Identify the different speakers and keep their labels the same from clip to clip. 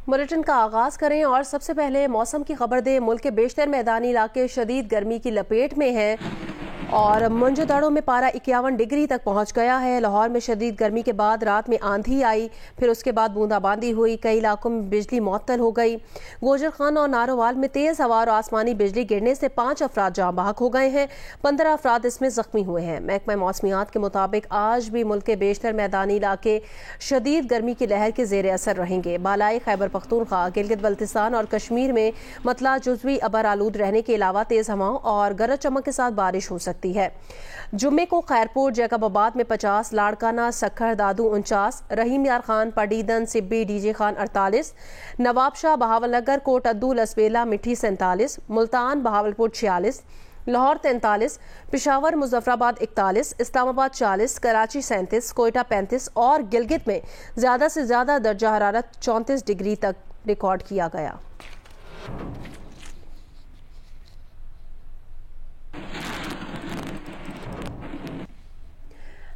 Speaker 1: Bulletin का आगाज करें और सबसे पहले मौसम की खबर दें। मुल्क के बेशतर मैदानी इलाके शदीद गर्मी की लपेट में हैं और मंजोदाड़ों में पारा 51 डिग्री तक पहुंच गया है। लाहौर में शदीद गर्मी के बाद रात में आंधी आई, फिर उसके बाद बूंदाबांदी हुई। कई इलाकों में बिजली मुअत्तल हो गई। गोजर खान और नारोवाल में तेज हवा और आसमानी बिजली गिरने से 5 अफराद जाँ बहक हो गए हैं। 15 अफराद इसमें जख्मी हुए हैं। महकमा मौसमियात के मुताबिक आज भी मुल्क के बेशतर मैदानी इलाके शदीद गर्मी की लहर के जेर असर रहेंगे। बालाई खैबर पख्तूनख्वा, गिलगित बल्तिस्तान और कश्मीर में मतला जुज़वी अबर आलूद रहने के अलावा तेज हवाओं और गरज चमक के साथ बारिश हो सकती है। जुम्मे को खैरपुर, जैकबाबाद में 50, लाड़काना, सखर, दादू 49, रहीम यार खान, पडीदन, सिब्बी, डीजे खान 48, नवाबशाह, बहावलनगर, कोट अद्दू, लसबेला, मिठी 47, मुल्तान, बहावलपुर 46, लाहौर 43, पिशावर, मुजफ्फराबाद 41, इस्लामाबाद 40, कराची 37, कोयटा 35 और गिलगित में ज्यादा से ज्यादा दर्जा हरारत 34 डिग्री तक रिकॉर्ड किया गया।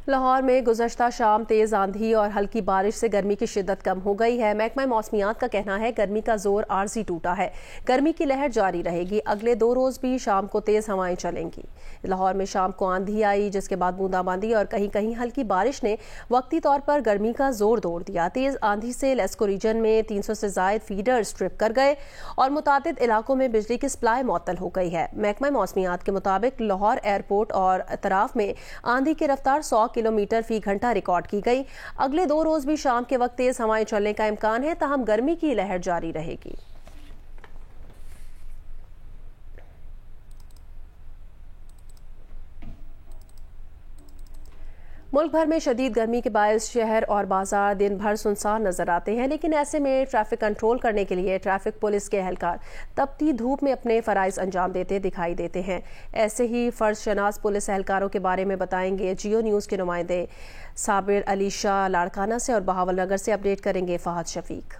Speaker 1: लाहौर में गुज़श्ता शाम तेज़ आंधी और हल्की बारिश से गर्मी की शिद्दत कम हो गई है। महकमा मौसमियात का कहना है गर्मी का जोर आरजी टूटा है। गर्मी की लहर जारी रहेगी। अगले 2 रोज़ भी शाम को तेज़ हवाएं चलेंगी। लाहौर में शाम को आंधी आई, जिसके बाद बूंदाबांदी और कहीं कहीं हल्की बारिश ने वक्ती तौर पर गर्मी का जोर तोड़ दिया। तेज़ आंधी से लेस्को रीजन में 300 से ज़ायद फीडर स्ट्रिप कर गए और मुतादिद इलाकों में बिजली की सप्लाई मुअत्तल हो गई है। महकमा मौसमियात के मुताबिक लाहौर एयरपोर्ट और अतराफ में आंधी की रफ्तार 100 किलोमीटर फी घंटा रिकॉर्ड की गई। अगले 2 रोज भी शाम के वक्त तेज हवाएं चलने का इम्कान है, ताहम गर्मी की लहर जारी रहेगी। मुल्क भर में शदीद गर्मी के बायस शहर और बाजार दिन भर सुनसान नजर आते हैं, लेकिन ऐसे में ट्रैफिक कंट्रोल करने के लिए ट्रैफिक पुलिस के एहलकार तपती धूप में अपने फराइज अंजाम देते दिखाई देते हैं। ऐसे ही फर्ज शनास पुलिस एहलकारों के बारे में बताएंगे जियो न्यूज़ के नुमाइंदे साबिर अली शाह लाड़काना से और बहावलनगर से अपडेट करेंगे फहद शफीक।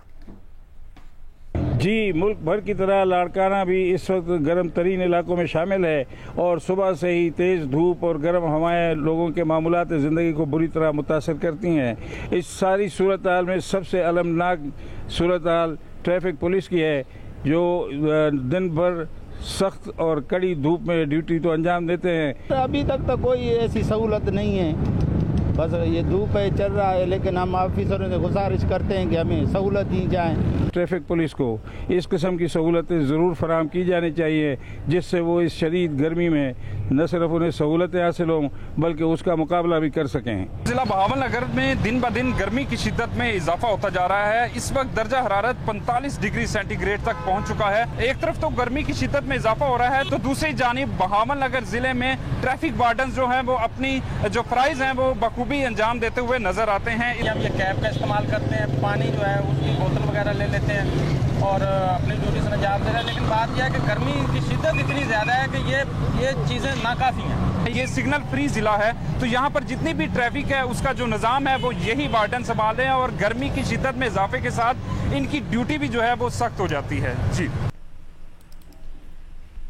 Speaker 2: जी, मुल्क भर की तरह लाड़काना भी इस वक्त गर्म तरीन इलाकों में शामिल है और सुबह से ही तेज़ धूप और गर्म हवाएं लोगों के मामूलात ज़िंदगी को बुरी तरह मुतासर करती हैं। इस सारी सूरत हाल में सबसे अलमनाक सूरत हाल ट्रैफिक पुलिस की है, जो दिन भर सख्त और कड़ी धूप में ड्यूटी तो अंजाम देते हैं।
Speaker 3: अभी तक तो कोई ऐसी सहूलत नहीं है, बस ये धूप है चल रहा है, लेकिन हम ऑफिसरों से गुजारिश करते हैं कि हमें सहूलत दी जाए।
Speaker 2: ट्रैफिक पुलिस को इस किस्म की सहूलतें ज़रूर फराहम की जानी चाहिए, जिससे वो इस शदीद गर्मी में न सिर्फ उन्हें सहूलतें हासिल हों बल्कि उसका मुकाबला भी कर सकें।
Speaker 4: जिला बहावलनगर में दिन ब दिन गर्मी की शिद्दत में इजाफा होता जा रहा है। इस वक्त दर्जा हरारत 45 डिग्री सेंटीग्रेड तक पहुंच चुका है। एक तरफ तो गर्मी की शिद्दत में इजाफा हो रहा है, तो दूसरी जानिब बहावलनगर जिले में ट्रैफिक वार्डन जो हैं वो अपनी जो फराइज हैं वो बखूबी अंजाम देते हुए नजर आते हैं।
Speaker 5: हम ये कैब का इस्तेमाल करते हैं, पानी जो है उसकी बोतल वगैरह ले लेते हैं और अपनी ड्यूटी से अंजाम दे रहे हैं, लेकिन बात यह है कि गर्मी की शिद्दत इतनी ज़्यादा है कि ये चीज़ें नाकाफ़ी हैं।
Speaker 4: ये सिग्नल फ्री जिला है, तो यहाँ पर जितनी भी ट्रैफिक है उसका जो निज़ाम है वो यही वार्डन संभाल रहे हैं और गर्मी की शिद्दत में इजाफे के साथ इनकी ड्यूटी भी जो है वो सख्त हो जाती है। जी,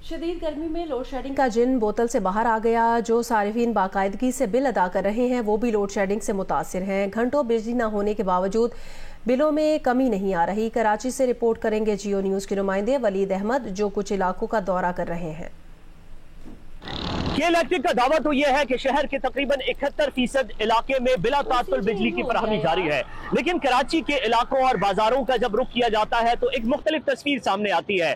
Speaker 1: शदीद गर्मी में लोड शेडिंग का जिन बोतल से बाहर आ गया। जो सारिफीन बाकायदगी से बिल अदा कर रहे हैं वो भी लोड शेडिंग से मुतासिर हैं। घंटों बिजली न होने के बावजूद बिलों में कमी नहीं आ रही। कराची से रिपोर्ट करेंगे जियो न्यूज़ के नुमाइंदे वलीद अहमद, जो कुछ इलाकों का दौरा कर रहे हैं।
Speaker 6: के इलेक्ट्रिक का दावा तो यह है कि शहर के तकरीबन 71% इलाके में बिला तात्तुल बिजली की फराहमी जारी है, लेकिन कराची के इलाकों और बाजारों का जब रुख किया जाता है तो एक मुख्तलिफ तस्वीर सामने आती है।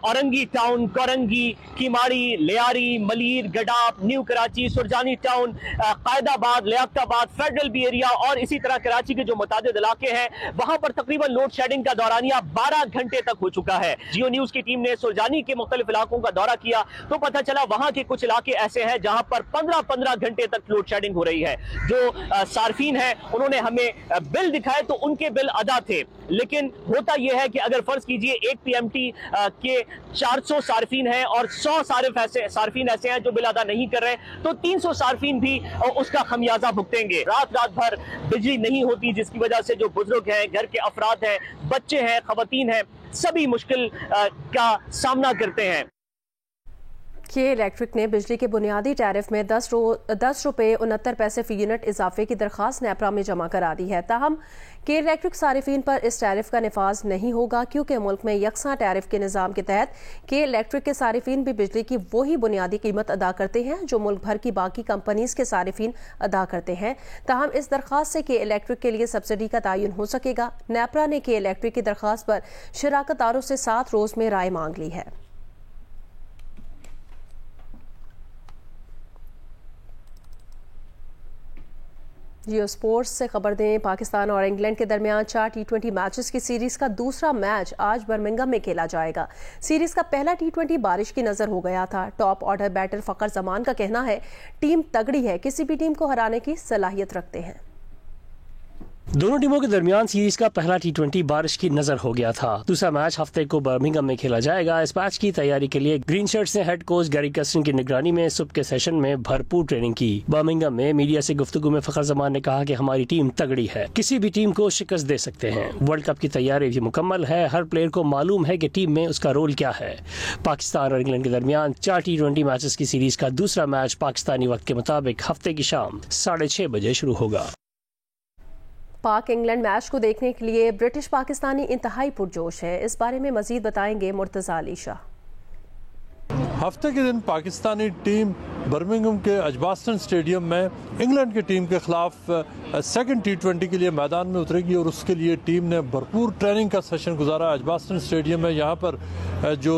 Speaker 6: Orangi town, Korangi, Keamari, Lyari, Malir, Gadap, new Karachi, Surjani town, Qaidabad, Liaquatabad, federal B area और इसी तरह कराची के जो मुतादिद इलाके हैं वहां पर तकरीबन लोड शेडिंग का दौरानिया 12 घंटे तक हो चुका है। जियो न्यूज की टीम ने सुरजानी के मुख्तलिफ इलाकों का दौरा किया तो पता चला वहां के कुछ इलाके ऐसे हैं जहां पर 15-15 घंटे तक लोड शेडिंग हो रही है। जो सार्फिन है उन्होंने हमें बिल दिखाए तो उनके बिल अदा थे, लेकिन होता यह है कि अगर फर्ज कीजिए 1 PMT के 400 सार्फिन हैं और 100 सार्फिन ऐसे हैं जो बिल अदा नहीं कर रहे, तो 300 सार्फिन भी उसका खमियाजा भुगतेंगे। रात भर बिजली नहीं होती, जिसकी वजह से जो बुजुर्ग हैं, घर के अफराद हैं, बच्चे हैं, खवातीन हैं, सभी मुश्किल का सामना करते हैं।
Speaker 1: के इलेक्ट्रिक ने बिजली के बुनियादी टैरिफ में 10 रुपये 69 पैसे फी यूनिट इजाफे की दरख्वास्त नेपरा में जमा करा दी है। ताहम के इलेक्ट्रिक सारिफिन पर इस टैरिफ का नफाज नहीं होगा, क्योंकि मुल्क में यकसा टैरिफ के निज़ाम के तहत के इलेक्ट्रिक के सारिफिन भी बिजली की वही बुनियादी कीमत अदा करते हैं जो मुल्क भर की बाकी कंपनीज के सारिफिन अदा करते हैं। ताहम इस दरख्वास्त से के इलेक्ट्रिक के लिए सब्सिडी का तयन हो सकेगा। नेपरा ने के इलेक्ट्रिक की दरख्वास्त पर शराकतदारों से 7 रोज में राय मांग ली है। जियो स्पोर्ट्स से खबर दें, पाकिस्तान और इंग्लैंड के दरमियान 4 T20 मैचेस की सीरीज का दूसरा मैच आज बर्मिंघम में खेला जाएगा। सीरीज का पहला T20 बारिश की नजर हो गया था। टॉप ऑर्डर बैटर फखर जमान का कहना है टीम तगड़ी है, किसी भी टीम को हराने की सलाहियत रखते हैं।
Speaker 6: दोनों टीमों के दरमियान सीरीज का पहला T20 बारिश की नजर हो गया था। दूसरा मैच हफ्ते को बर्मिंघम में खेला जाएगा। इस मैच की तैयारी के लिए ग्रीन शर्ट्स ने हेड कोच गैरी कर्स्टन की निगरानी में सुबह के सेशन में भरपूर ट्रेनिंग की। बर्मिंघम में मीडिया से गुफ्तगू में फखर जमान ने कहा कि हमारी टीम तगड़ी है, किसी भी टीम को शिकस्त दे सकते हैं। वर्ल्ड कप की तैयारी भी मुकम्मल है, हर प्लेयर को मालूम है कि टीम में उसका रोल क्या है। पाकिस्तान और इंग्लैंड के दरमियान 4 T20 मैचेस की सीरीज का दूसरा मैच पाकिस्तानी वक्त के मुताबिक हफ्ते की शाम 6:30 बजे शुरू होगा।
Speaker 1: पाक इंग्लैंड मैच को देखने के लिए ब्रिटिश पाकिस्तानी इंतहाई पुरजोश है। इस बारे में मजीद बताएंगे मुर्तजा अली शाह।
Speaker 7: हफ्ते के दिन पाकिस्तानी टीम बर्मिंघम के एजबास्टन स्टेडियम में इंग्लैंड की टीम के खिलाफ सेकंड T20 के लिए मैदान में उतरेगी और उसके लिए टीम ने भरपूर ट्रेनिंग का सेशन गुजारा एजबास्टन स्टेडियम में। यहाँ पर जो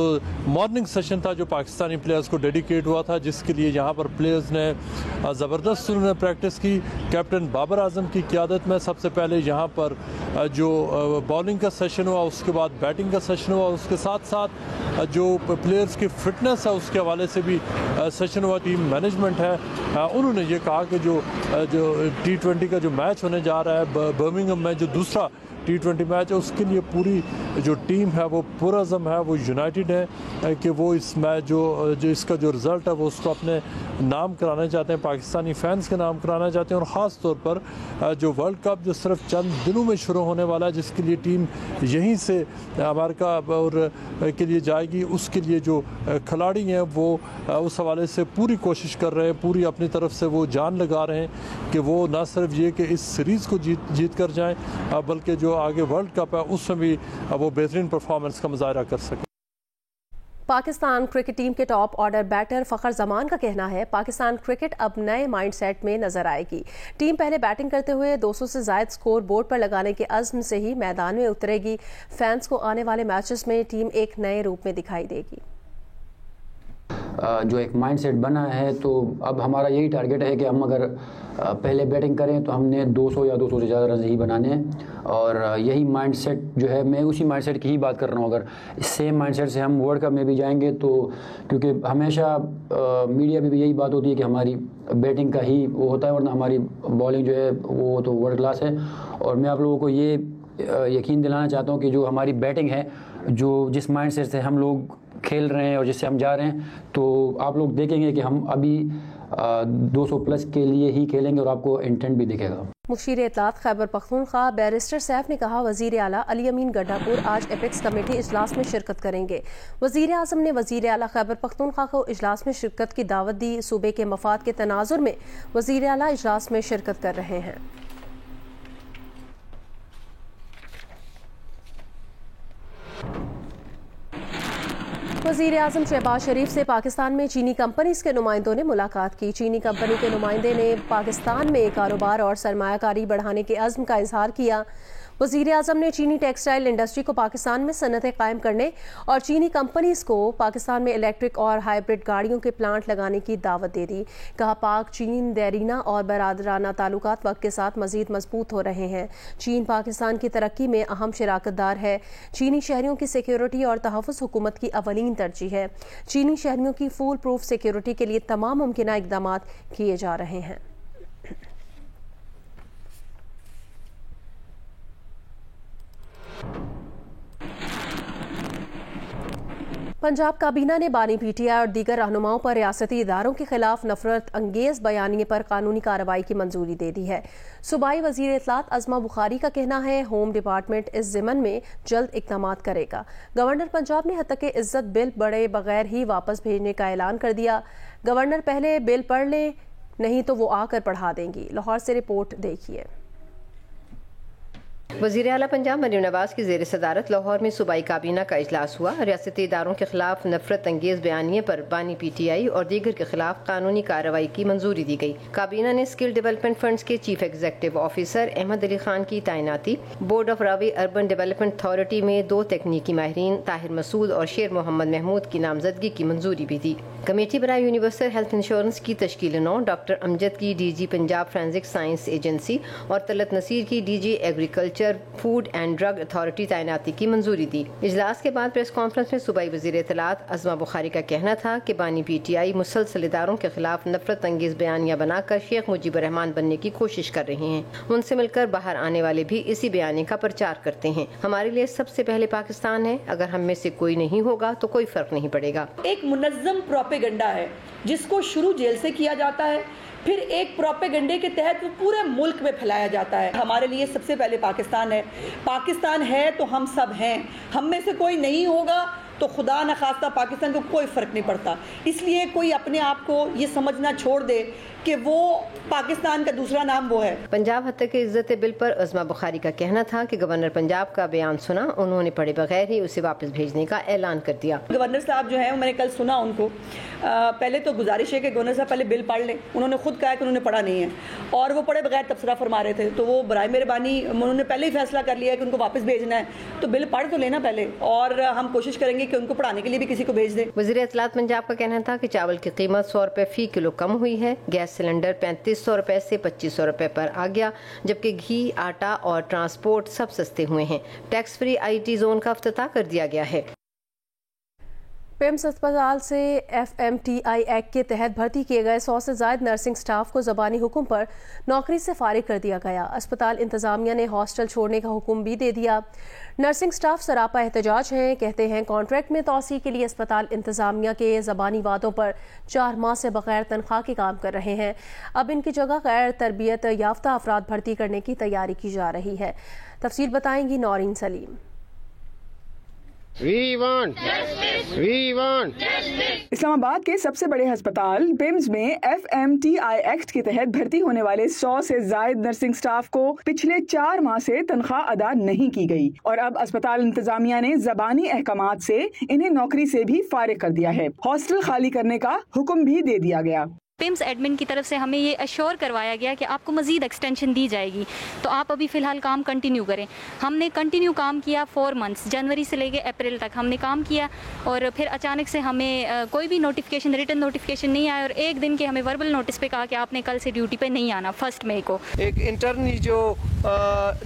Speaker 7: मॉर्निंग सेशन था जो पाकिस्तानी प्लेयर्स को डेडिकेट हुआ था, जिसके लिए यहाँ पर प्लेयर्स ने ज़बरदस्त उन्होंने प्रैक्टिस की। कैप्टन बाबर आजम की क़ियादत में सबसे पहले यहाँ पर जो बॉलिंग का सेशन हुआ, उसके बाद बैटिंग का सेशन हुआ, उसके साथ साथ जो प्लेयर्स की फिटनेस है उसके हवाले से भी सेशन हुआ। टीम मैनेजमेंट है, उन्होंने ये कहा कि जो T20 का जो मैच होने जा रहा है बर्मिंघम में, जो दूसरा T20 मैच है, उसके लिए पूरी जो टीम है वो पुरअज़म है, वो यूनाइटेड है कि वो इस मैच जो इसका जो रिज़ल्ट है वो उसको अपने नाम कराना चाहते हैं, पाकिस्तानी फैंस के नाम कराना चाहते हैं। और ख़ास तौर पर जो वर्ल्ड कप जो सिर्फ चंद दिनों में शुरू होने वाला है, जिसके लिए टीम यहीं से अमेरिका और के लिए जाएगी, उसके लिए जो खिलाड़ी हैं वो उस हवाले से पूरी कोशिश कर रहे हैं, पूरी अपनी तरफ से वो जान लगा रहे हैं कि वो ना सिर्फ ये कि इस सीरीज़ को जीत कर जाएँ, बल्कि जो आगे वर्ल्ड कप है उसमें भी वो बेहतरीन परफॉर्मेंस का मुजाहरा कर सकें।
Speaker 1: पाकिस्तान क्रिकेट टीम के टॉप ऑर्डर बैटर फखर जमान का कहना है पाकिस्तान क्रिकेट अब नए माइंडसेट में नजर आएगी। टीम पहले बैटिंग करते हुए 200 से ज्यादा स्कोर बोर्ड पर लगाने के अज़्म से ही मैदान में उतरेगी। फैंस को आने वाले मैचेस में टीम एक नए रूप में दिखाई देगी।
Speaker 8: जो एक माइंडसेट बना है, तो अब हमारा यही टारगेट है कि हम अगर पहले बैटिंग करें तो हमने 200 या 200 से ज़्यादा रन ही बनाने हैं। और यही माइंडसेट जो है, मैं उसी माइंडसेट की ही बात कर रहा हूँ। अगर सेम माइंडसेट से हम वर्ल्ड कप में भी जाएंगे तो, क्योंकि हमेशा मीडिया में भी यही बात होती है कि हमारी बैटिंग का ही वो होता है, वरना हमारी बॉलिंग जो है वो तो वर्ल्ड क्लास है। और मैं आप लोगों को ये यकीन दिलाना चाहता हूँ कि जो हमारी बैटिंग है, जो जिस माइंडसेट से हम लोग खेल रहे हैं और जिससे हम जा रहे हैं, तो आप लोग देखेंगे कि हम अभी 200 प्लस के लिए ही खेलेंगे और आपको इंटेंट भी दिखेगा।
Speaker 1: मुशीर इत्तलात खैबर पख्तूनख्वा बैरिस्टर सैफ ने कहा वज़ीर आला अली अमीन गड्ढापुर आज एपेक्स कमेटी इजलास में शिरकत करेंगे। वज़ीर आज़म ने वज़ीर आला खैबर पख्तूनख्वा को इजलास में शिरकत की दावत दी। सूबे के मफाद के तनाजुर में वज़ीर आला इजलास में शिरकत कर रहे हैं। वज़ीर आज़म शहबाज शरीफ से पाकिस्तान में चीनी कंपनीज के नुमाइंदों ने मुलाकात की। चीनी कंपनी के नुमाइंदे ने पाकिस्तान में कारोबार और सरमायाकारी बढ़ाने के अज़्म का इजहार किया। वज़ीर आज़म ने चीनी टेक्सटाइल इंडस्ट्री को पाकिस्तान में सनतें कायम करने और चीनी कंपनीज को पाकिस्तान में इलेक्ट्रिक और हाइब्रिड गाड़ियों के प्लांट लगाने की दावत दे दी। कहा पाक चीन देरीना और बरादराना ताल्लुकात वक्त के साथ मजीद मजबूत हो रहे हैं। चीन पाकिस्तान की तरक्की में अहम शराकतदार है। चीनी शहरियों की सिक्योरिटी और तहफ़्फ़ुज़ हुकूमत की अवलीन तरजीह है। चीनी शहरियों की फुल प्रूफ सिक्योरिटी के लिए तमाम मुमकिन इक़दाम किए जा रहे हैं। पंजाब काबीना ने बानी पीटीआई और दीगर रहनुमाओं पर रियासती इदारों के खिलाफ नफरत अंगेज बयानिए पर कानूनी कार्रवाई की मंजूरी दे दी है। सूबाई वजीर इत्तलात अज़मा बुखारी का कहना है होम डिपार्टमेंट इस ज़िमन में जल्द इक़दाम करेगा। गवर्नर पंजाब ने हत्तक इज्जत बिल पढ़े बगैर ही वापस भेजने का ऐलान कर दिया। गवर्नर पहले बिल पढ़ लें, नहीं तो वो आकर पढ़ा देंगी। लाहौर से रिपोर्ट देखिए।
Speaker 9: वज़ीर आला पंजाब मरीम नवाज की ज़ेर सदारत लाहौर में सूबाई काबीना का इजलास हुआ। रियासती इदारों के खिलाफ नफरत अंगेज बयानिए पर बानी पीटीआई और दीगर के खिलाफ कानूनी कार्रवाई की मंजूरी दी गई। काबीना ने स्किल डेवलपमेंट फंड्स के chief executive officer Ahmad Ali Khan की तैनाती, board of Ravi urban development authority में 2 तकनीकी माहिरीन ताहिर मसूद और शेर मोहम्मद महमूद की नामजदगी की मंजूरी भी दी। कमेटी बराए यूनिवर्सल हेल्थ इंश्योरेंस की तश्कील 9, डॉक्टर अमजद की DG Punjab forensic science agency और तलत नसीर की DG agriculture food and drug authority तैनाती की मंजूरी दी। इजलास के बाद प्रेस कॉन्फ्रेंस में सूबाई वज़ीर इत्तलात अज़मा बुखारी का कहना था कि बानी पीटीआई मुसलसल इदारों के खिलाफ नफरत अंगेज बयानियां बनाकर शेख मुजीबुर रहमान बनने की कोशिश कर रहे हैं। उनसे मिलकर बाहर आने वाले भी इसी बयानी का प्रचार करते हैं। हमारे लिए सबसे पहले पाकिस्तान है, अगर हम में से कोई नहीं होगा तो कोई फर्क नहीं पड़ेगा।
Speaker 10: एक मुनज़्ज़म प्रोपेगेंडा है जिसको शुरू जेल से किया जाता है, फिर एक प्रोपेगेंडे के तहत वो पूरे मुल्क में फैलाया जाता है। हमारे लिए सबसे पहले पाकिस्तान है। पाकिस्तान है तो हम सब हैं। हम में से कोई नहीं होगा तो खुदा न खास्ता पाकिस्तान को कोई फ़र्क नहीं पड़ता। इसलिए कोई अपने आप को ये समझना छोड़ दे कि वो पाकिस्तान का दूसरा नाम वो है।
Speaker 9: पंजाब हत्या के इज्जत बिल पर अज़मा बुखारी का कहना था कि गवर्नर पंजाब का बयान सुना, उन्होंने पढ़े बगैर ही उसे वापस भेजने का ऐलान कर दिया।
Speaker 10: गवर्नर साहब जो है, मैंने कल सुना उनको, पहले तो गुजारिश है कि गवर्नर साहब पहले बिल पढ़ लें। उन्होंने खुद कहा कि उन्होंने पढ़ा नहीं है और वो पढ़े बगैर तबसरा फरमा रहे थे, तो वो बराए मेहरबानी उन्होंने पहले ही फैसला कर लिया है कि उनको वापस भेजना है, तो बिल पढ़ तो लेना पहले, और हम कोशिश करेंगे कि उनको पढ़ाने के लिए भी किसी को भेज दें।
Speaker 9: वज़ीर इत्तलात पंजाब का कहना था कि चावल की कीमत 100 रुपए फी किलो कम हुई है। गैस सिलेंडर 3500 रुपए से 2500 रुपए पर आ गया, जबकि घी, आटा और ट्रांसपोर्ट सब सस्ते हुए हैं। टैक्स फ्री IT जोन का इफ्तिताह कर दिया गया है।
Speaker 1: पिम्स अस्पताल से FMTI एक्ट के तहत भर्ती किए गए 100 से ज़ायद नर्सिंग स्टाफ को ज़बानी हुक्म पर नौकरी से फारिग कर दिया गया। अस्पताल इंतज़ामिया ने हॉस्टल छोड़ने का हुक्म भी दे दिया। नर्सिंग स्टाफ सरापा एहतजाज हैं, कहते हैं कॉन्ट्रैक्ट में तोसी के लिए अस्पताल इंतज़ामिया के ज़बानी वादों पर 4 माह से बगैर तनख्वाह के काम कर रहे हैं। अब इनकी जगह गैर तरबियत याफ्ता अफराद भर्ती करने की तैयारी की जा रही है। तफसील बताएंगी नौरीन सलीम।
Speaker 11: इस्लामाबाद के सबसे बड़े अस्पताल पिम्स में FMTI एक्ट के तहत भर्ती होने वाले 100 से जायद नर्सिंग स्टाफ को पिछले 4 माह से तनख्वाह अदा नहीं की गई और अब अस्पताल इंतजामिया ने ज़बानी अहकामात से इन्हें नौकरी से भी फारिग कर दिया है। हॉस्टल खाली करने का हुक्म भी दे दिया गया।
Speaker 12: पिम्स एडमिन की तरफ से हमें ये अश्योर करवाया गया कि आपको मज़ीद एक्सटेंशन दी जाएगी, तो आप अभी फ़िलहाल काम कंटिन्यू करें। हमने कंटिन्यू काम किया 4 मंथ्स, जनवरी से लेके अप्रैल तक हमने काम किया और फिर अचानक से हमें कोई भी नोटिफिकेशन, रिटन नोटिफिकेशन नहीं आया और एक दिन के हमें वर्बल नोटिस पे कहा कि आपने कल से ड्यूटी पे नहीं आना 1 मई को।
Speaker 13: एक इंटर्नी जो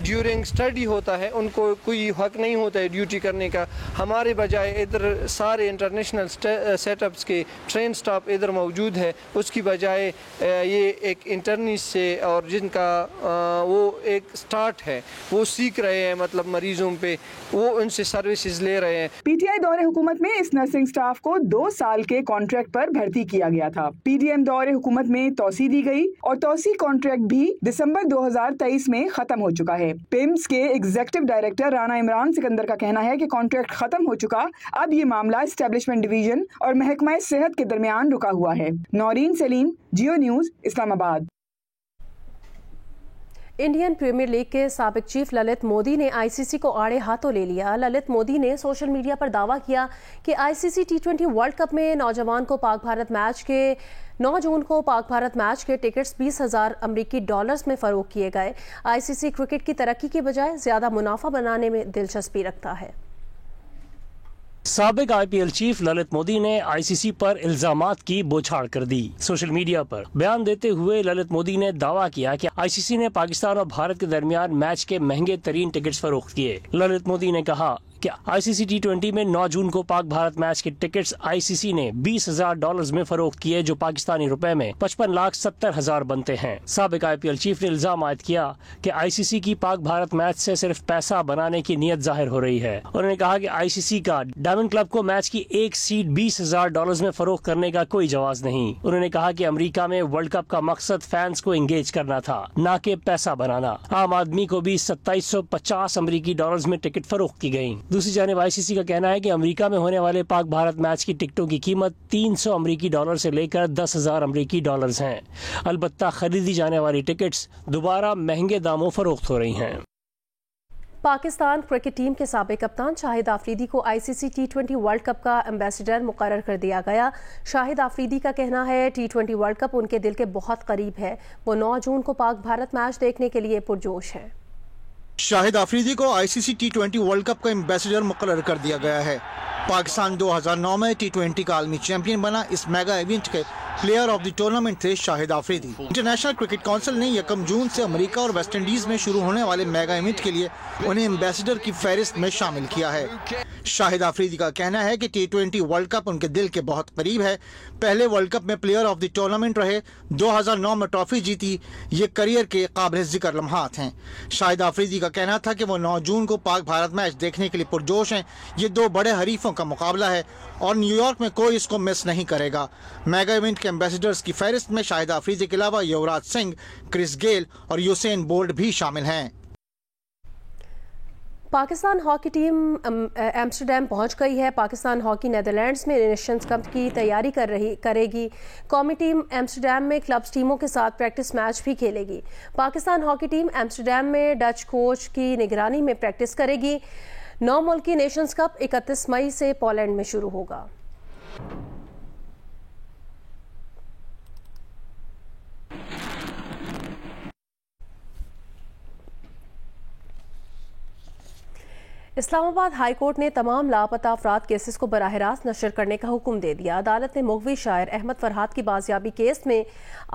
Speaker 13: ड्यूरिंग स्टडी होता है उनको कोई हक नहीं होता है ड्यूटी करने का। हमारे बजाय इधर सारे इंटरनेशनल सेटअप्स के ट्रेन स्टाफ इधर मौजूद है, उसकी बजाय ये एक इंटर्नी से और जिनका वो एक स्टार्ट है वो सीख रहे हैं, मतलब मरीजों पे वो उनसे सर्विसेज ले रहे हैं।
Speaker 11: PTI दौरे हुकूमत में इस नर्सिंग स्टाफ को 2 साल के कॉन्ट्रैक्ट पर भर्ती किया गया था। PDM दौरे हुकूमत में तोसी दी गई और तोसी कॉन्ट्रैक्ट भी दिसंबर 2023 में खत्म हो चुका है। पिम्स के एग्जीक्यूटिव डायरेक्टर राना इमरान सिकंदर का कहना है कि कॉन्ट्रैक्ट खत्म हो चुका, अब ये मामला एस्टेब्लिशमेंट डिवीजन और महकमा सेहत के दरमियान रुका हुआ है। Naureen Saleem, Geo news, Islamabad.
Speaker 1: Indian premier league के साबिक चीफ ललित मोदी ने ICC को आड़े हाथों ले लिया। ललित मोदी ने सोशल मीडिया पर दावा किया कि ICC T20 वर्ल्ड कप में 9 जून को पाक भारत मैच के टिकट्स 20,000 अमरीकी डॉलर्स में फरोख्त किए गए। ICC क्रिकेट की तरक्की के बजाय ज्यादा मुनाफा बनाने में दिलचस्पी रखता है।
Speaker 6: साबिक IPL चीफ ललित मोदी ने ICC पर इल्जामात की बौछार कर दी। सोशल मीडिया पर बयान देते हुए ललित मोदी ने दावा किया कि ICC ने पाकिस्तान और भारत के दरमियान मैच के महंगे तरीन टिकट्स फरोख्त किए। ललित मोदी ने कहा कि ICC T20 में 9 जून को पाक भारत मैच के टिकट्स ICC ने 20,000 डॉलर्स में फरोख्त किए, जो पाकिस्तानी रुपए में 55,70,000 बनते हैं। साबिक IPL चीफ ने इल्जाम आयद किया कि ICC की पाक भारत मैच से सिर्फ पैसा बनाने की नीयत जाहिर हो रही है। उन्होंने कहा कि ICC का डायमंड کلب کو میچ کی ایک سیٹ $20,000 میں فروخت کرنے کا کوئی جواز نہیں. انہوں نے کہا کہ امریکہ میں ورلڈ کپ کا مقصد فینس کو انگیج کرنا تھا، نہ کہ پیسہ بنانا. عام آدمی کو بھی $2750 میں ٹکٹ فروخت کی گئی. دوسری جانب ICC کا کہنا ہے کہ امریکہ میں ہونے والے پاک بھارت میچ کی ٹکٹوں کی قیمت $300 سے لے کر $10,000 ہیں. البتہ خریدی جانے والی ٹکٹس دوبارہ مہنگے داموں فروخت ہو رہی ہیں.
Speaker 1: پاکستان کرکٹ ٹیم کے سابق کپتان شاہد آفریدی کو ICC T20 ورلڈ کپ کا ایمبیسڈر مقرر کر دیا گیا. شاہد آفریدی کا کہنا ہے T20 ورلڈ کپ ان کے دل کے بہت قریب ہے. وہ 9 جون کو پاک بھارت میچ دیکھنے کے لیے پرجوش ہیں.
Speaker 14: شاہد آفریدی کو ICC T20 ورلڈ کپ کا ایمبیسڈر مقرر کر دیا گیا ہے. پاکستان 2009 میں T20 کا عالمی چیمپئن بنا. اس میگا ایونٹ کے پلیئر آف دی ٹورنامنٹ تھے شاہد آفریدی. انٹرنیشنل کرکٹ کونسل نے 1 جون سے امریکہ اور ویسٹ انڈیز میں شروع ہونے والے میگا ایونٹ کے لیے انہیں ایمبیسڈر کی فہرست میں شامل کیا ہے. شاہد آفریدی کا کہنا ہے کہ T20 ورلڈ کپ ان کے دل کے بہت قریب ہے. پہلے ورلڈ کپ میں پلیئر آف دی ٹورنامنٹ رہے. 2009 میں ٹرافی جیتی. یہ کریئر کے قابل ذکر لمحات ہیں. شاہد آفریدی کا کہنا تھا کہ وہ 9 جون کو پاک بھارت میچ دیکھنے کے لیے پرجوش ہیں. یہ 2 بڑے حریفوں کا مقابلہ ہے اور نیو یارک میں کوئی اس کو مس نہیں کرے گا. میگا ایونٹ کے ایمبیسڈرز کی فہرست میں شاہد آفریدی کے علاوہ یوراج سنگھ، کرس گیل اور یوسین بولٹ بھی شامل ہیں.
Speaker 1: پاکستان ہاکی ٹیم ایمسٹرڈیم پہنچ گئی ہے. پاکستان ہاکی نیدرلینڈز میں نیشنز کپ کی تیاری کرے گی. قومی ٹیم ایمسٹرڈیم میں کلبز ٹیموں کے ساتھ پریکٹس میچ بھی کھیلے گی. پاکستان ہاکی ٹیم ایمسٹرڈیم میں ڈچ کوچ کی نگرانی میں پریکٹس کرے گی. 9 ملکی نیشنز کپ 31 مئی سے پولینڈ میں شروع ہوگا. اسلام آباد ہائی کورٹ نے تمام لاپتہ افراد کیسز کو براہ راست نشر کرنے کا حکم دے دیا. عدالت نے مغوی شاعر احمد فرحات کی بازیابی کیس میں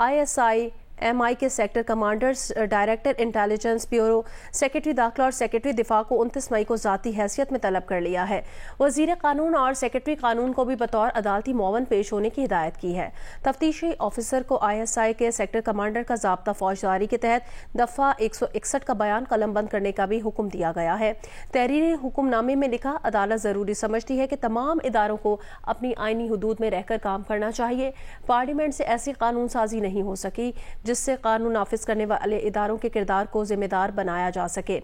Speaker 1: ISI-MI کے sector commanders, director intelligence bureau, secretary داخلہ اور سیکرٹری دفاع کو 29 مئی کو ذاتی حیثیت میں طلب کر لیا ہے. وزیر قانون اور سیکرٹری قانون کو بھی بطور عدالتی معاون پیش ہونے کی ہدایت کی ہے. تفتیشی آفیسر کو ISI کے سیکٹر کمانڈر کا ضابطہ فوجداری کے تحت دفعہ 161 کا بیان قلم بند کرنے کا بھی حکم دیا گیا ہے. تحریری حکم نامے میں لکھا، عدالت ضروری سمجھتی ہے کہ تمام اداروں کو اپنی آئینی حدود میں رہ کر کام کرنا چاہیے. پارلیمنٹ سے ایسی قانون سازی نہیں ہو سکی جس سے قانون نافذ کرنے والے اداروں کے کردار کو ذمہ دار بنایا جا سکے.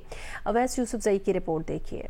Speaker 1: اویس یوسف زئی کی رپورٹ دیکھیے.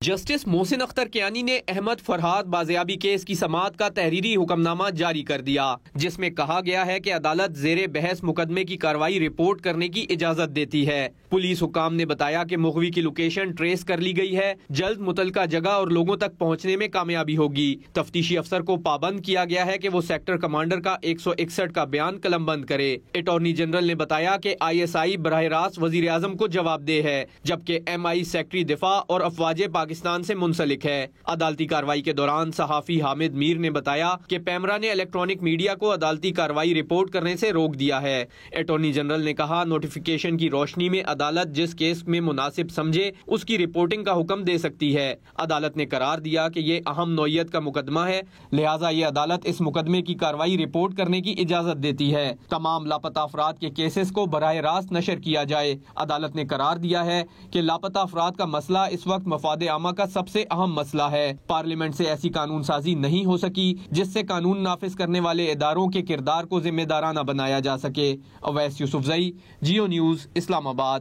Speaker 15: جسٹس محسن اختر کیانی نے احمد فرحات بازیابی کیس کی سماعت کا تحریری حکم نامہ جاری کر دیا، جس میں کہا گیا ہے کہ عدالت زیر بحث مقدمے کی کارروائی رپورٹ کرنے کی اجازت دیتی ہے. پولیس حکام نے بتایا کہ مغوی کی لوکیشن ٹریس کر لی گئی ہے. جلد متعلقہ جگہ اور لوگوں تک پہنچنے میں کامیابی ہوگی. تفتیشی افسر کو پابند کیا گیا ہے کہ وہ سیکٹر کمانڈر کا 161 کا بیان قلم بند کرے. اٹارنی جنرل نے بتایا کہ ISI براہ راست وزیر اعظم کو جواب دہ ہے، جبکہ MI سیکرٹری دفاع اور افواج پاکستان سے منسلک ہے. عدالتی کارروائی کے دوران صحافی حامد میر نے بتایا کہ پیمرا نے الیکٹرانک میڈیا کو عدالتی کارروائی رپورٹ کرنے سے روک دیا ہے. اٹارنی جنرل نے کہا، نوٹیفیکیشن کی روشنی میں عدالت جس کیس میں مناسب سمجھے اس کی رپورٹنگ کا حکم دے سکتی ہے. عدالت نے قرار دیا کہ یہ اہم نوعیت کا مقدمہ ہے، لہٰذا یہ عدالت اس مقدمے کی کارروائی رپورٹ کرنے کی اجازت دیتی ہے. تمام لاپتہ افراد کے کیسز کو براہ راست نشر کیا جائے. عدالت نے قرار دیا ہے کہ لاپتہ افراد کا مسئلہ اس وقت مفاد عامہ کا سب سے اہم مسئلہ ہے. پارلیمنٹ سے ایسی قانون سازی نہیں ہو سکی جس سے قانون نافذ کرنے والے اداروں کے کردار کو ذمہ دارانہ بنایا جا سکے. اویس یوسف زئی، جیو نیوز، اسلام آباد.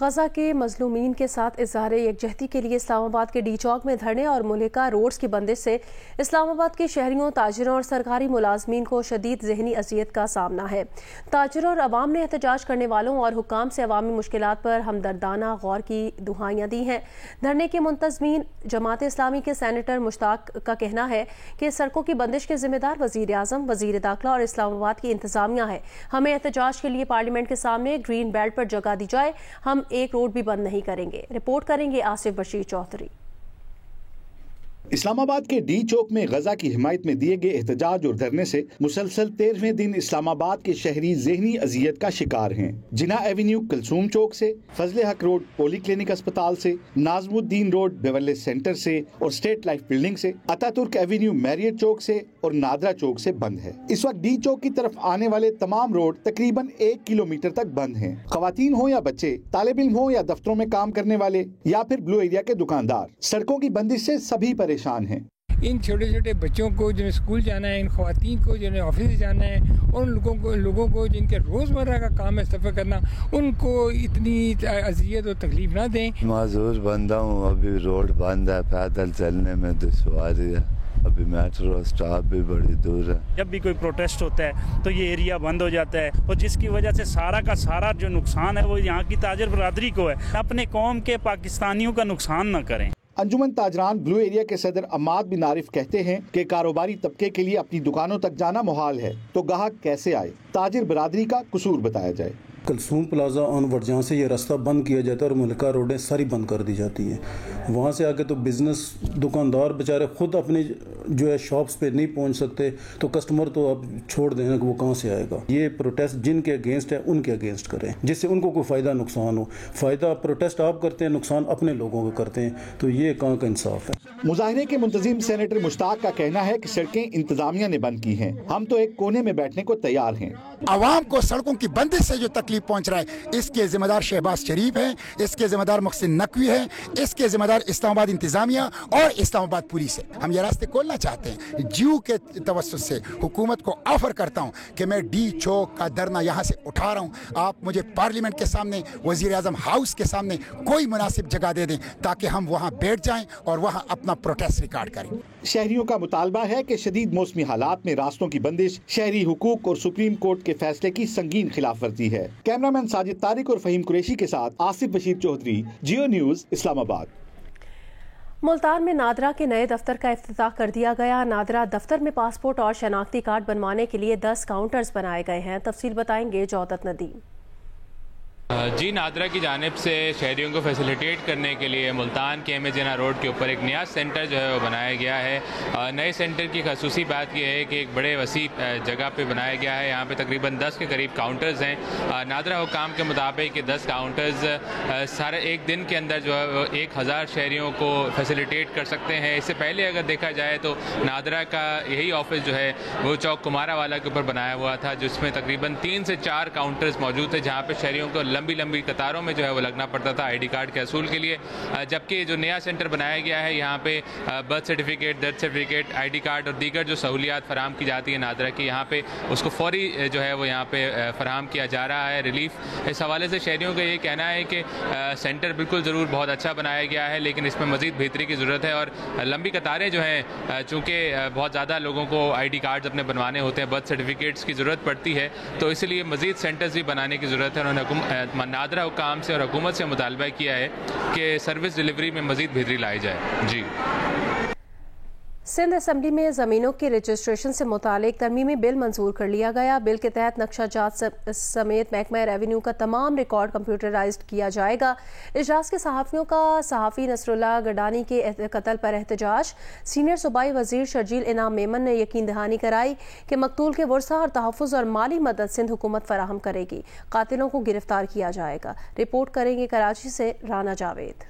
Speaker 1: غزہ کے مظلومین کے ساتھ اظہار یکجہتی کے لیے اسلام آباد کے ڈی چوک میں دھرنے اور ملکہ روڈز کی بندش سے اسلام آباد کے شہریوں، تاجروں اور سرکاری ملازمین کو شدید ذہنی اذیت کا سامنا ہے. تاجروں اور عوام نے احتجاج کرنے والوں اور حکام سے عوامی مشکلات پر ہمدردانہ غور کی دہائیاں دی ہیں. دھرنے کے منتظمین جماعت اسلامی کے سینیٹر مشتاق کا کہنا ہے کہ سڑکوں کی بندش کے ذمہ دار وزیر اعظم، وزیر داخلہ اور اسلام آباد کی انتظامیہ ہے. ہمیں احتجاج کے لیے پارلیمنٹ کے سامنے گرین بیلٹ پر جگہ دی جائے، ہم ایک روڈ بھی بند نہیں کریں گے. رپورٹ کریں گے آصف بشیر چودھری.
Speaker 16: اسلام آباد کے ڈی چوک میں غزہ کی حمایت میں دیے گئے احتجاج اور دھرنے سے مسلسل 13ویں دن اسلام آباد کے شہری ذہنی اذیت کا شکار ہیں۔ جناح ایونیو کلثوم چوک سے، فضل حق روڈ پولی کلینک اسپتال سے، ناظم الدین روڈ بیورلی سینٹر سے اور اسٹیٹ لائف بلڈنگ سے، اتاترک ترک ایونیو میریٹ چوک سے اور نادرا چوک سے بند ہے۔ اس وقت ڈی چوک کی طرف آنے والے تمام روڈ تقریباً 1 کلومیٹر تک بند ہیں۔ خواتین ہوں یا بچے، طالب علم ہوں یا دفتروں میں کام کرنے والے یا پھر بلو ایریا کے دکاندار، سڑکوں کی بندش سے سبھی پریشان ہیں۔
Speaker 17: ان چھوٹے چھوٹے بچوں کو جنہیں اسکول جانا ہے، ان خواتین کو جنہیں آفس جانا ہے، اور ان لوگوں کو جن کے روزمرہ کا کام ہے سفر کرنا، ان کو اتنی اذیت اور تکلیف نہ دیں۔
Speaker 18: معذور بندہ ہوں، ابھی روڈ بند ہے، پیدل چلنے میں دشواری ہے، ابھی میٹرو اسٹاپ بھی بڑی دور ہے۔
Speaker 19: جب بھی کوئی پروٹیسٹ ہوتا ہے تو یہ ایریا بند ہو جاتا ہے، اور جس کی وجہ سے سارا کا سارا جو نقصان ہے وہ یہاں کی تاجر برادری کو ہے۔ اپنے قوم کے پاکستانیوں کا نقصان نہ کریں۔
Speaker 16: انجمن تاجران بلو ایریا کے صدر عماد بن عارف کہتے ہیں کہ کاروباری طبقے کے لیے اپنی دکانوں تک جانا محال ہے، تو گاہک کیسے آئے؟ تاجر برادری کا قصور بتایا جائے۔
Speaker 20: کلثوم پلازا آن ورڈ جہاں سے یہ راستہ بند کیا جاتا ہے اور ملکہ روڈیں ساری بند کر دی جاتی ہیں، وہاں سے آگے تو بزنس دکاندار بیچارے خود اپنی جو ہے شاپس پہ نہیں پہنچ سکتے، تو کسٹمر تو اب چھوڑ دینا کہ وہ کہاں سے آئے گا۔ یہ پروٹیسٹ جن کے اگینسٹ ہے ان کے اگینسٹ کریں، جس سے ان کو کوئی فائدہ نقصان ہو۔ فائدہ پروٹیسٹ آپ کرتے ہیں، نقصان اپنے لوگوں کو کرتے ہیں، تو یہ کہاں کا انصاف ہے؟
Speaker 16: مظاہرے کے منتظم سینیٹر مشتاق کا کہنا ہے کہ سڑکیں انتظامیہ نے بند کی ہیں، ہم تو ایک کونے میں بیٹھنے کو تیار ہیں۔
Speaker 21: عوام کو سڑکوں کی بندش سے جو تکلیف پہنچ رہا ہے، اس کے ذمہ دار شہباز شریف ہے، اس کے ذمہ دار محسن نقوی ہے، اس کے ذمہ دار اسلام آباد انتظامیہ اور اسلام آباد پولیس ہے۔ ہم یہ راستے کھولنا چاہتے ہیں۔ جیو کے توسط سے حکومت کو آفر کرتا ہوں کہ میں ڈی چوک کا دھرنا یہاں سے اٹھا رہا ہوں، آپ مجھے پارلیمنٹ کے سامنے، وزیر اعظم ہاؤس کے سامنے کوئی مناسب جگہ دے دیں تاکہ ہم وہاں بیٹھ جائیں اور وہاں اپنا پروٹیسٹ ریکارڈ کریں۔
Speaker 16: شہریوں کا مطالبہ ہے کہ شدید موسمی حالات میں راستوں کی بندش شہری حقوق اور سپریم کورٹ کے فیصلے کی سنگین خلاف ورزی ہے۔ کیمرامین ساجد طارق اور فہیم قریشی کے ساتھ آصف بشیر چودھری، جیو نیوز، اسلام آباد۔
Speaker 1: ملتان میں نادرا کے نئے دفتر کا افتتاح کر دیا گیا۔ نادرا دفتر میں پاسپورٹ اور شناختی کارڈ بنوانے کے لیے 10 کاؤنٹرز بنائے گئے ہیں۔ تفصیل بتائیں گے جودت ندیم۔
Speaker 22: جی، نادرا کی جانب سے شہریوں کو فیسیلیٹیٹ کرنے کے لیے ملتان کے جناح روڈ کے اوپر ایک نیا سینٹر جو ہے وہ بنایا گیا ہے۔ نئے سینٹر کی خصوصی بات یہ ہے کہ ایک بڑے وسیع جگہ پہ بنایا گیا ہے۔ یہاں پہ تقریباً 10 کے قریب کاؤنٹرز ہیں۔ نادرا حکام کے مطابق یہ 10 کاؤنٹرز سارے ایک دن کے اندر جو ہے وہ 1000 شہریوں کو فیسیلیٹیٹ کر سکتے ہیں۔ اس سے پہلے اگر دیکھا جائے تو نادرا کا یہی آفس جو ہے وہ چوک کمارا والا کے اوپر بنایا ہوا تھا، جس میں تقریباً 3 سے 4 کاؤنٹرز موجود تھے، جہاں پہ شہریوں کو لمبی قطاروں میں جو ہے وہ لگنا پڑتا تھا آئی ڈی کارڈ کے حصول کے لیے۔ جبکہ جو نیا سینٹر بنایا گیا ہے، یہاں پہ birth certificate, death certificate, I D card اور دیگر جو سہولیات فراہم کی جاتی ہیں نادرا کی، یہاں پہ اس کو فوری جو ہے وہ یہاں پہ فراہم کیا جا رہا ہے ریلیف۔ اس حوالے سے شہریوں کا یہ کہنا ہے کہ سینٹر بالکل ضرور بہت اچھا بنایا گیا ہے، لیکن اس میں مزید بہتری کی ضرورت ہے، اور لمبی قطاریں جو ہیں، چونکہ بہت زیادہ لوگوں کو آئی ڈی کارڈز اپنے بنوانے ہوتے ہیں، برتھ سرٹیفکیٹس کی ضرورت پڑتی ہے، تو اس لیے مزید سینٹرز بھی بنانے کی ضرورت ہے۔ انہوں نے نادرا حکام سے اور حکومت سے مطالبہ کیا ہے کہ سروس ڈیلیوری میں مزید بہتری لائی جائے۔ جی،
Speaker 1: سندھ اسمبلی میں زمینوں کے رجسٹریشن سے متعلق ترمیمی بل منظور کر لیا گیا۔ بل کے تحت نقشہ جات سمیت محکمہ ریونیو کا تمام ریکارڈ کمپیوٹرائزڈ کیا جائے گا۔ اجلاس کے صحافیوں کا صحافی نصر اللہ گڈانی کے قتل پر احتجاج۔ سینئر صوبائی وزیر شرجیل انعام میمن نے یقین دہانی کرائی کہ مقتول کے ورثہ اور تحفظ اور مالی مدد سندھ حکومت فراہم کرے گی۔ قاتلوں کو گرفتار کیا جائے گا۔ رپورٹ کریں گے کراچی سے رانا جاوید۔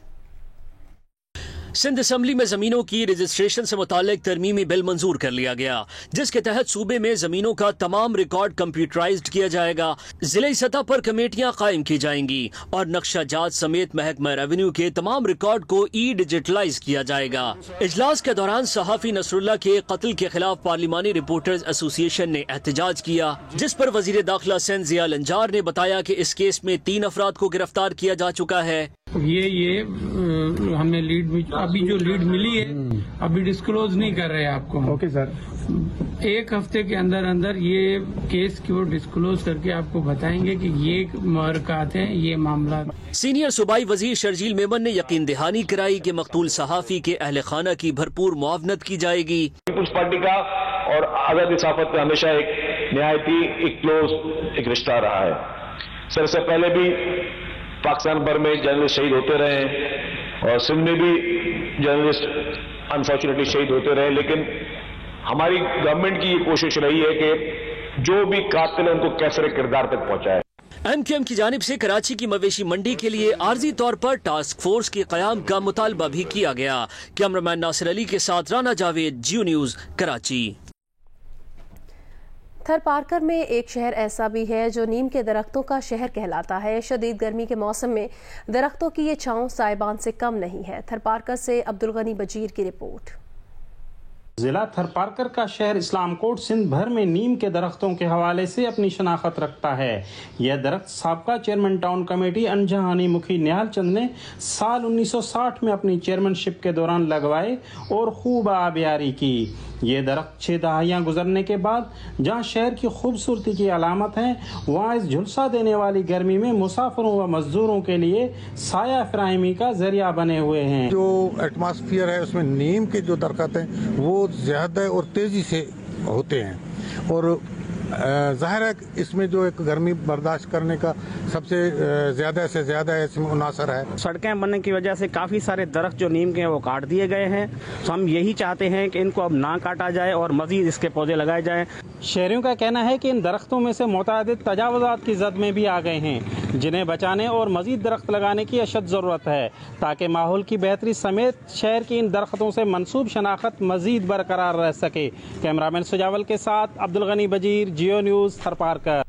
Speaker 6: سندھ اسمبلی میں زمینوں کی رجسٹریشن سے متعلق ترمیمی بل منظور کر لیا گیا، جس کے تحت صوبے میں زمینوں کا تمام ریکارڈ کمپیوٹرائزڈ کیا جائے گا، ضلعی سطح پر کمیٹیاں قائم کی جائیں گی اور نقشہ جات سمیت محکمہ ریونیو کے تمام ریکارڈ کو ای ڈیجیٹلائز کیا جائے گا۔ اجلاس کے دوران صحافی نصر اللہ کے قتل کے خلاف پارلیمانی رپورٹرز ایسوسی ایشن نے احتجاج کیا، جس پر وزیر داخلہ سندھ ضیاء الانجار نے بتایا کہ اس کیس میں 3 افراد کو گرفتار کیا جا چکا ہے۔
Speaker 17: یہ ہمیں لیڈ ابھی جو لیڈ ملی ہے ابھی ڈسکلوز نہیں کر رہے آپ کو۔ اوکے سر، 1 ہفتے کے اندر یہ کیس کی وہ ڈسکلوز کر کے آپ کو بتائیں گے کہ یہ محرکات ہیں، یہ معاملات۔
Speaker 6: سینئر صوبائی وزیر شرجیل میمن نے یقین دہانی کرائی کہ مقتول صحافی کے اہل خانہ کی بھرپور معاونت کی جائے گی۔
Speaker 23: پیپلز پارٹی کا اور آزادی صحافت کا ہمیشہ ایک نہایتی ایک کلوز ایک رشتہ رہا ہے۔ سر سے پہلے بھی پاکستان بھر میں جرنلسٹ شہید ہوتے رہے ہیں اور سندھ میں بھی جرنلسٹ अनफॉर्चुनेटली शहीद होते रहे, लेकिन हमारी गवर्नमेंट की ये कोशिश रही है कि जो भी कातिल है उनको कैसरे किरदार तक पहुंचाए।
Speaker 2: MQM की जानिब से कराची की मवेशी मंडी के लिए आर्जी तौर पर टास्क फोर्स के क़याम का मुतालबा भी किया गया। कैमरामैन नासिर अली के साथ राना जावेद, जियो न्यूज़, कराची।
Speaker 1: थरपारकर में एक शहर ऐसा भी है जो नीम के दरख्तों का शहर कहलाता है। शदीद गर्मी के मौसम में दरख्तों की ये छांव साइबान से कम नहीं है। थरपारकर से अब्दुल गनी बजीर की रिपोर्ट।
Speaker 3: जिला थरपारकर का शहर इस्लाम कोट सिंध भर में नीम के दरख्तों के हवाले से अपनी शनाख्त रखता है। यह दरख्त साबका चेयरमैन टाउन कमेटी अनजहानी मुखी निहाल चंद ने साल 1960 में अपनी चेयरमैनशिप के दौरान लगवाए और खूब आबियारी की। ये दरख्त 6 दहाइयाँ गुजरने के बाद जहाँ शहर की खूबसूरती की अलामत है, वहाँ इस झुलसा देने वाली गर्मी में मुसाफिरों व मजदूरों के लिए साया फराहमी का जरिया बने हुए हैं।
Speaker 5: जो एटमॉस्फेयर है उसमें नीम के जो दरख्त हैं वो ज़्यादा और तेज़ी से होते हैं और ज़ाहिर है इसमें जो एक गर्मी बर्दाश्त करने का सबसे ज़्यादा से ज़्यादा इसमें मुनासर है।
Speaker 3: सड़कें बनने की वजह से काफ़ी सारे दरख्त जो नीम के हैं वो काट दिए गए हैं, तो हम यही चाहते हैं कि इनको अब ना काटा जाए और मज़ीद इसके पौधे लगाए जाएं। शहरियों का कहना है कि इन दरख्तों में से मुतअद्दिद तजावुज़ात की जद में भी आ गए हैं, जिन्हें बचाने और मज़ीद दरख्त लगाने की अशद ज़रूरत है ताकि माहौल की बेहतरी समेत शहर की इन दरख्तों से मनसूब शनाख्त मज़ीद बरकरार रह सके। कैमरामैन सुजावल के साथ अब्दुल गनी बजीर, जियो न्यूज़, थरपारकर।